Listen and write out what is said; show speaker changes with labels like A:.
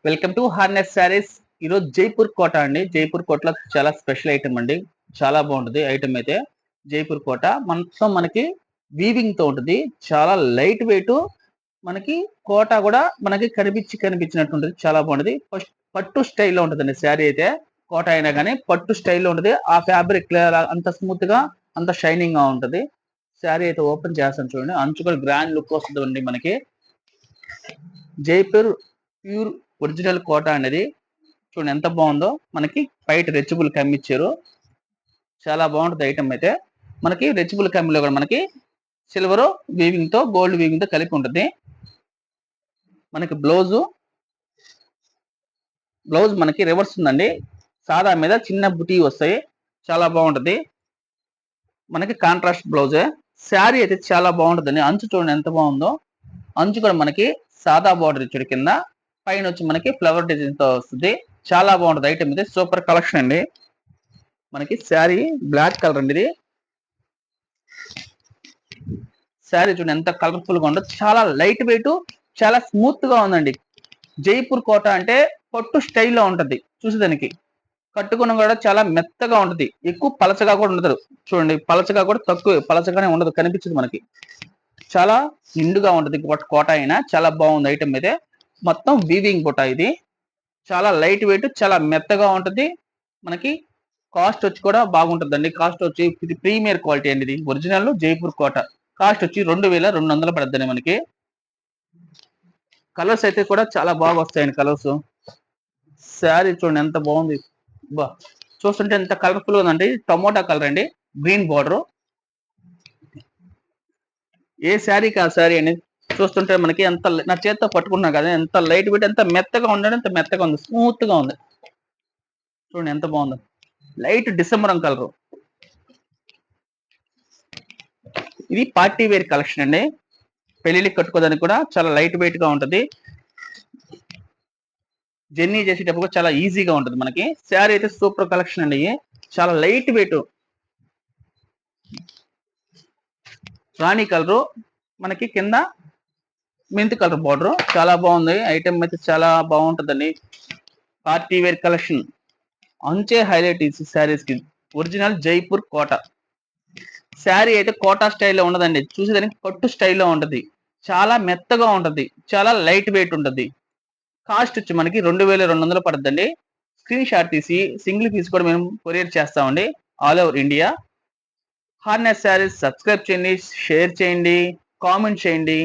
A: Welcome to harness saris. ఈరోజు జైపూర్ కోట అండి. జైపూర్ కోటలో చాలా స్పెషల్ ఐటమ్ అండి. చాలా బాగుంటుంది ఐటమ్ అయితే. జైపూర్ కోట మొత్తం మనకి వీవింగ్ తో ఉంటుంది. చాలా లైట్ వెయిట్. మనకి కోట కూడా మనకి కనిపించినట్టు ఉంటుంది. చాలా బాగుంటుంది. ఫస్ట్ పట్టు స్టైల్లో ఉంటుందండి శారీ అయితే. కోట అయినా కానీ పట్టు స్టైల్లో ఉంటుంది. ఆ ఫ్యాబ్రిక్ అంత స్మూత్ గా అంత షైనింగ్ గా ఉంటుంది. శారీ అయితే ఓపెన్ చేస్తాను చూడండి. అంచు కూడా గ్రాండ్ లుక్ వస్తుంది మనకి. జైపూర్ ప్యూర్ ఒరిజినల్ కోట అనేది చూడండి ఎంత బాగుందో. మనకి బయట రెచ్చిబుల్ కమ్మిచ్చారు. చాలా బాగుంటుంది ఐటమ్ అయితే. మనకి రెచ్చిబుల్ కమ్మిలో కూడా మనకి సిల్వర్ వీవింగ్ తో గోల్డ్ వీవింగ్ తో కలిపి ఉంటుంది. మనకి బ్లౌజ్ మనకి రివర్స్ ఉందండి. సాదా మీద చిన్న బుటీ వస్తాయి. చాలా బాగుంటది. మనకి కాంట్రాస్ట్ బ్లౌజే. శారీ అయితే చాలా బాగుంటుందండి. అంచు చూడండి ఎంత బాగుందో. అంచు కూడా మనకి సాదా బార్డర్ ఇచ్చాడు. కింద పైన వచ్చి మనకి ఫ్లవర్ డిజైన్ తో వస్తుంది. చాలా బాగుంటుంది ఐటమ్ ఇది. సూపర్ కలెక్షన్ అండి. మనకి శారీ బ్లాక్ కలర్ అండి. ఇది శారీ చూడండి ఎంత కలర్ఫుల్ గా ఉందో. చాలా లైట్ వెయిట్, చాలా స్మూత్ గా ఉందండి. జైపూర్ కోట అంటే పట్టు స్టైల్లో ఉంటది. చూసేదానికి కట్టుకున్న కూడా చాలా మెత్తగా ఉంటది. ఎక్కువ పలచగా కూడా ఉండదు. చూడండి పలచగా కూడా తక్కువ పలచగానే ఉండదు. కనిపించదు మనకి. చాలా నిండుగా ఉంటది కోట అయినా. చాలా బాగుంది ఐటమ్ అయితే. మొత్తం వీవింగ్ బుట్ట ఇది. చాలా లైట్ వెయిట్, చాలా మెత్తగా ఉంటది. మనకి కాస్ట్ వచ్చి కూడా బాగుంటుందండి. కాస్ట్ వచ్చి ఇది ప్రీమియర్ క్వాలిటీ అండి. ఇది ఒరిజినల్ జైపూర్ కోట. కాస్ట్ వచ్చి 2200 పడుతుంది మనకి. కలర్స్ అయితే కూడా చాలా బాగా వస్తాయండి. కలర్స్ శారీ చూడండి ఎంత బాగుంది. బా చూస్తుంటే ఎంత కలర్ఫుల్ ఉందండి. టమోటా కలర్ అండి. Green border. ఏ శారీకి ఆ శారీ అండి. చూస్తుంటే మనకి ఎంత నా చేత్తో పట్టుకున్నా కదా ఎంత లైట్ వెయిట్, ఎంత మెత్తగా ఉండడం, ఎంత మెత్తగా ఉంది. స్మూత్ గా ఉంది. చూడండి ఎంత బాగుందో. లైట్ డిసెంబరం కలర్. ఇది పార్టీ వేర్ కలెక్షన్ అండి. పెళ్లికి కట్టుకోవడానికి కూడా చాలా లైట్ వెయిట్ గా ఉంటది. జర్నీ చేసేటప్పుడు చాలా ఈజీగా ఉంటుంది మనకి. శారీ అయితే సూపర్ కలెక్షన్ అండి. చాలా లైట్ వెయిట్. రాణి కలరు. మనకి కింద మెంతి కలర్ బార్డర్. చాలా బాగుంది ఐటమ్ అయితే. చాలా బాగుంటుందండి. Party wear collection. అంచే హైలైట్ ఈ శారీస్ కి. ఒరిజినల్ జైపూర్ కోట. శారీ అయితే కోటా స్టైల్లో ఉండదండి. చూసేదానికి పట్టు స్టైల్లో ఉంటది. చాలా మెత్తగా ఉంటది. చాలా లైట్ వెయిట్ ఉంటది. కాస్ట్ వచ్చి మనకి 2200 పడుతుందండి. స్క్రీన్ షాట్ తీసి సింగిల్ పీస్ కూడా మేము కొరియర్ చేస్తామండి. All over India. Harness saris subscribe చేయండి, షేర్ చేయండి, కామెంట్ చేయండి.